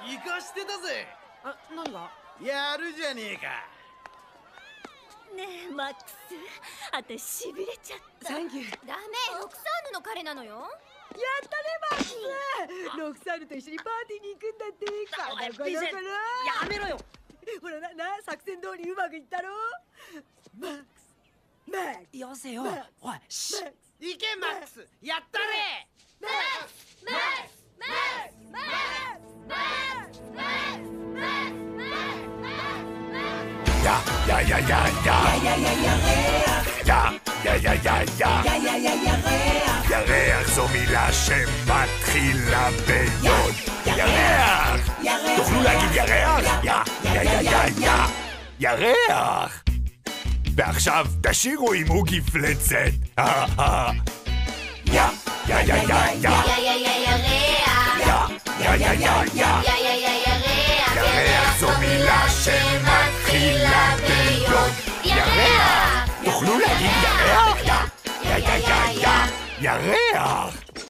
行かしてたぜ。あ、何が？やるじゃねえか。ねえマックス、あたしびれちゃった。サンキュー。ダメ、ロクサーヌの彼なのよ。やったねマックス。ロクサーヌと一緒にパーティーに行くんだって。やめろよ。ほらな、作戦通りうまくいったろ。マックス、マックス。よせよ。おい、シッ。行けマックス、やったれ。マックス、マックス、マックス、マックス、マックス、マックス、マックス。Ja, ja, ja, ja, ja. Ja, ja, ja, ja, ja. ירח זו מילה שמתחילה ביוד. ירח! תוכלו להגיד ירח? יא, יא, יא, יא, יא. ירח! ועכשיו תשירו עם אוגי פלצת. יא, יא, יא, יא, יא. יא, יא, יא, יא. ירח זו מילה שמתחילה ביוד. ירח! תוכלו להגיד ירח? יא, יא, יא, יא. ירח!